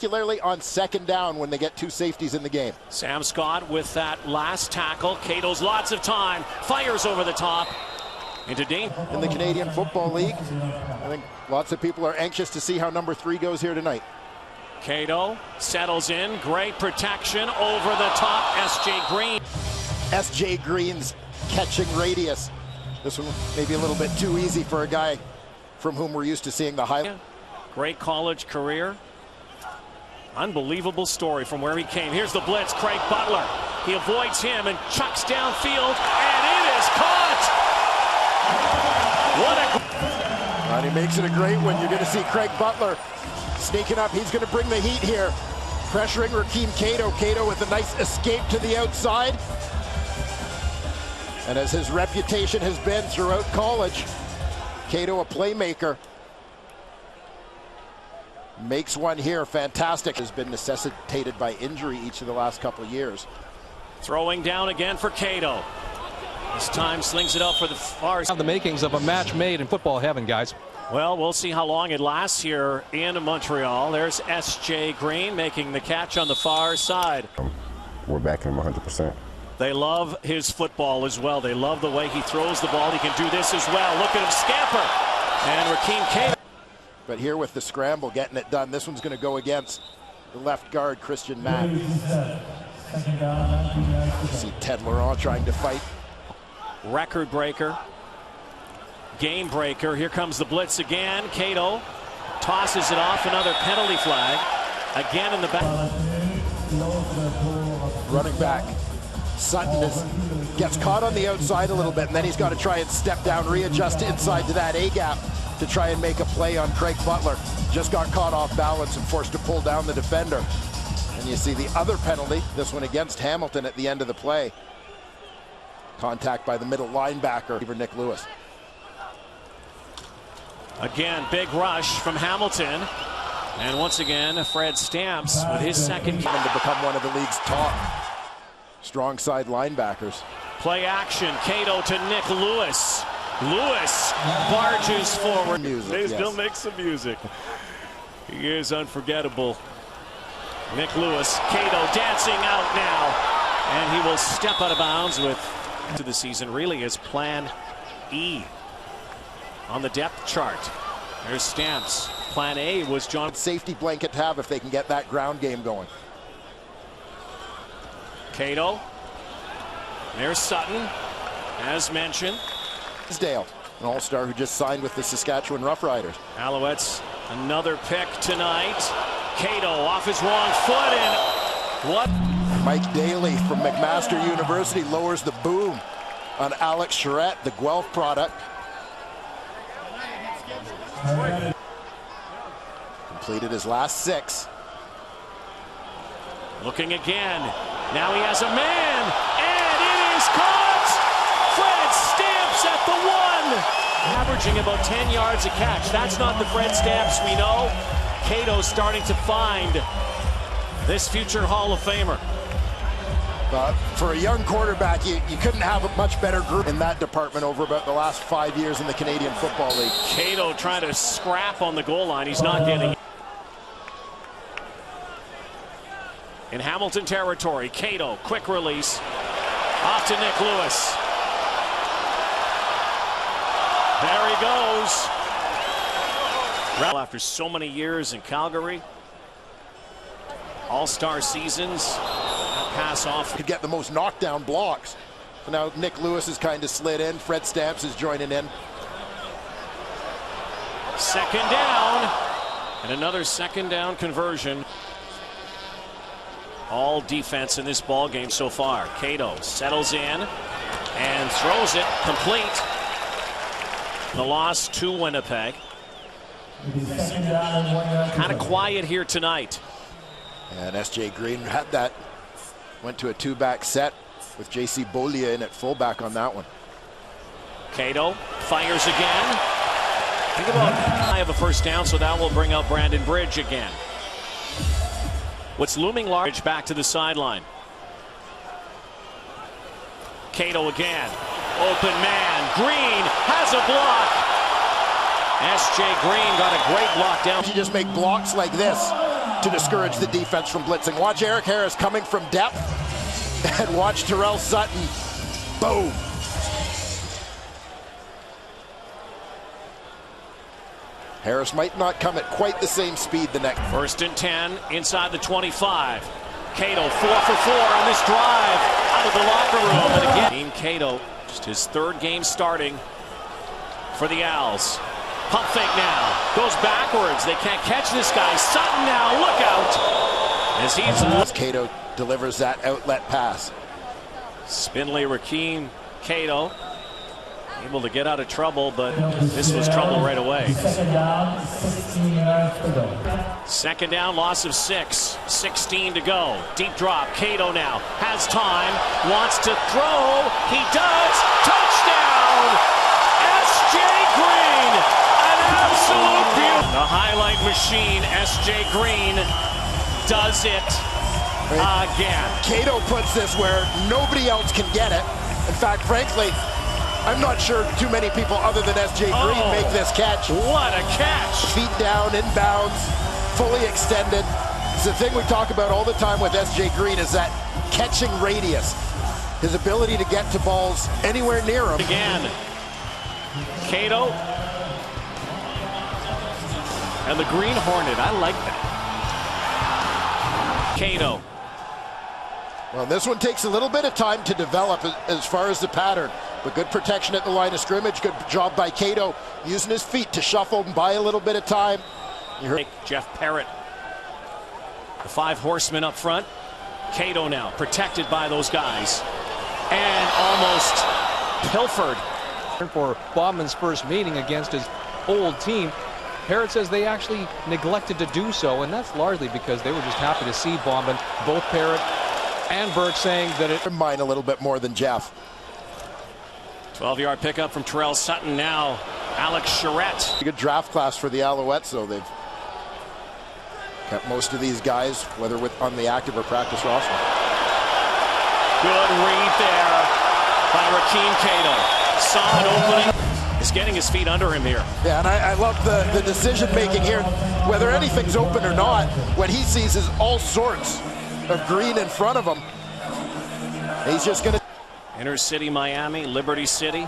particularly on second down when they get two safeties in the game. Sam Scott with that last tackle. Cato's lots of time, fires over the top into Dean. In the Canadian Football League, I think lots of people are anxious to see how number 3 goes here tonight. Cato settles in, great protection over the top. S.J. Green. S.J. Green's catching radius. This one maybe a little bit too easy for a guy from whom we're used to seeing the high. Great college career. Unbelievable story from where he came. Here's the blitz, Craig Butler. He avoids him and chucks downfield, and it is caught! And he makes it a great one. You're going to see Craig Butler sneaking up. He's going to bring the heat here, pressuring Rakeem Cato. Cato with a nice escape to the outside. And as his reputation has been throughout college, Cato a playmaker. Makes one here, fantastic. Has been necessitated by injury each of the last couple of years. Throwing down again for Cato. This time slings it up for the far side. The makings of a match made in football heaven, guys. Well, we'll see how long it lasts here in Montreal. There's S.J. Green making the catch on the far side. We're backing him 100%. They love his football as well. They love the way he throws the ball. He can do this as well. Look at him scamper. And Rakeem Cato. But here with the scramble, getting it done. This one's going to go against the left guard, Christian Matt. See Ted Laurent trying to fight. Record breaker. Game breaker. Here comes the blitz again. Cato tosses it off. Another penalty flag. Again in the back. Running back. Sutton gets caught on the outside a little bit, and then he's got to try and step down, readjust inside to that A-gap to try and make a play on Craig Butler. Just got caught off balance and forced to pull down the defender. And you see the other penalty, this one against Hamilton at the end of the play. Contact by the middle linebacker, Nick Lewis. Again, big rush from Hamilton. And once again, Fred Stamps with his second. To become one of the league's top strong side linebackers. Play action, Cato to Nick Lewis. Lewis barges forward. They still make some music. He is unforgettable. Nick Lewis, Cato dancing out now. And he will step out of bounds with to the season really is plan E on the depth chart. There's Stamps. Plan A was John. Safety blanket to have if they can get that ground game going. Cato. There's Sutton, as mentioned. Dale, an all-star who just signed with the Saskatchewan Roughriders. Alouettes, another pick tonight. Cato off his wrong foot, and what? Mike Daly from McMaster University lowers the boom on Alex Charette, the Guelph product. Completed his last 6. Looking again. Now he has a man, and it is caught! Fred Stamps at the 1! Averaging about 10 yards a catch. That's not the Fred Stamps we know. Cato starting to find this future Hall of Famer. For a young quarterback, you couldn't have a much better group in that department over about the last 5 years in the Canadian Football League. Cato trying to scrap on the goal line. He's not getting it. In Hamilton territory, Cato, quick release. Off to Nick Lewis. There he goes. After so many years in Calgary, all-star seasons, pass off. Could get the most knockdown blocks. So now Nick Lewis has kind of slid in. Fred Stamps is joining in. Second down. And another second down conversion. All defense in this ball game so far. Cato settles in and throws it complete. The loss to Winnipeg. Kind of quiet here tonight. And S.J. Green had that. Went to a 2-back set with J.C. Beaulieu in at fullback on that one. Cato fires again. Think about I have a first down, so that will bring up Brandon Bridge again. What's looming large back to the sideline. Cato again. Open man. Green has a block. S.J. Green got a great block down. You just make blocks like this. to discourage the defense from blitzing. Watch Eric Harris coming from depth, and watch Terrell Sutton. Boom. Harris might not come at quite the same speed the next. 1st and 10 inside the 25. Cato 4 for 4 on this drive out of the locker room. And again, Rakeem Cato, just his 3rd game starting for the Owls. Pump fake now. Goes backwards. They can't catch this guy. Sutton now. Look out. As Cato delivers that outlet pass. Spindly Rakeem Cato able to get out of trouble, but this was trouble right away. 2nd down, loss of 6. 16 to go. Deep drop. Cato now has time. Wants to throw. He does. Touchdown! S.J. Green! An absolute beauty. The highlight machine, S.J. Green, does it again. Cato puts this where nobody else can get it. In fact, frankly, I'm not sure too many people other than S.J. Green make this catch. What a catch! Feet down, inbounds, fully extended. It's the thing we talk about all the time with S.J. Green is that catching radius. His ability to get to balls anywhere near him. Again, Cato and the Green Hornet. I like that. Cato. Well, this one takes a little bit of time to develop as far as the pattern, but good protection at the line of scrimmage. Good job by Cato using his feet to shuffle and buy a little bit of time. Jeff Parrott, the 5 horsemen up front. Cato now protected by those guys and almost pilfered. For Bauman's first meeting against his old team, Parrott says they actually neglected to do so, and that's largely because they were just happy to see Bauman. Both Parrott and Burke saying that it mine a little bit more than Jeff. 12-yard pickup from Terrell Sutton now. Alex Charette. Good draft class for the Alouettes, though. They've kept most of these guys, whether on the active or practice roster. Good read there by Rakeem Cato. Saw an opening. He's getting his feet under him here. Yeah, and I love the decision making here. Whether anything's open or not, what he sees is all sorts of green in front of him. He's just going to. Inner City, Miami, Liberty City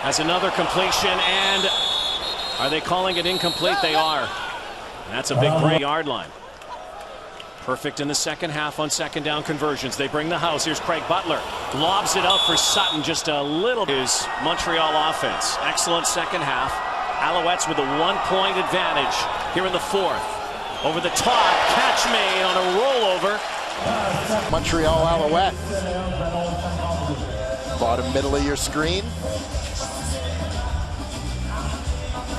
has another completion, and are they calling it incomplete? They are. And that's a big 3-yard line. Perfect in the second half on 2nd down conversions. They bring the house. Here's Craig Butler. Lobs it out for Sutton just a little. Is Montreal offense. Excellent second half. Alouettes with a 1-point advantage here in the 4th. Over the top, catch made on a rollover. Montreal Alouette. Bottom middle of your screen.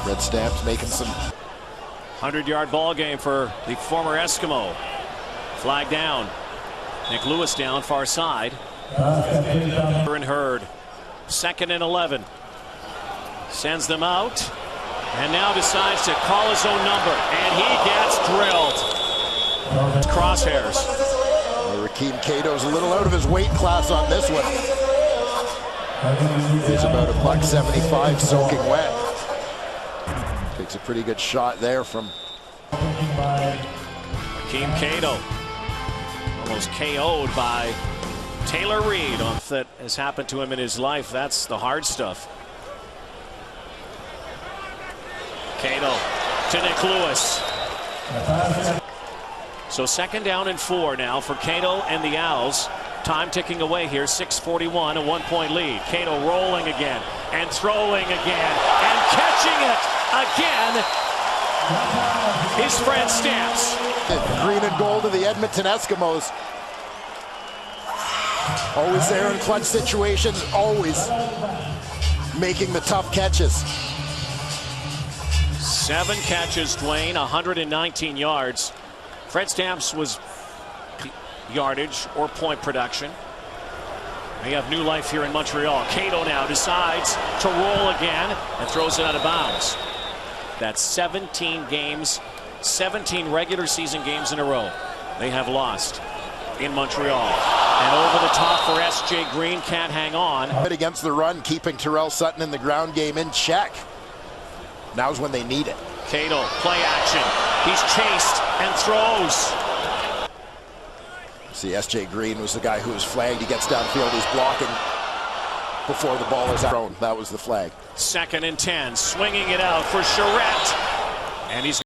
Red Stamps making some 100-yard ball game for the former Eskimo. Flag down. Nick Lewis down far side. And Hurd. 2nd and 11. Sends them out. And now decides to call his own number. And he gets drilled. Crosshairs. Rakeem Cato's a little out of his weight class on this one. He's about $175 soaking wet. Takes a pretty good shot there from Rakeem Cato. Almost KO'd by Taylor Reed on that has happened to him in his life. That's the hard stuff. Cato to Nick Lewis. So 2nd down and 4 now for Cato and the Owls. Time ticking away here. 6:41, a 1-point lead. Cato rolling again and throwing again and catching it again. His friend Stamps. Green and gold of the Edmonton Eskimos. Always there in clutch situations, always making the tough catches. 7 catches, Dwayne, 119 yards. Fred Stamps was yardage or point production. They have new life here in Montreal. Cato now decides to roll again and throws it out of bounds. That's 17 games, 17 regular season games in a row they have lost in Montreal. And over the top for S.J. Green, can't hang on. Against the run, keeping Terrell Sutton in the ground game in check. Now's when they need it. Cato, play action. He's chased and throws. See, S.J. Green was the guy who was flagged. He gets downfield. He's blocking before the ball is thrown. That was the flag. 2nd and 10. Swinging it out for Charette. And he's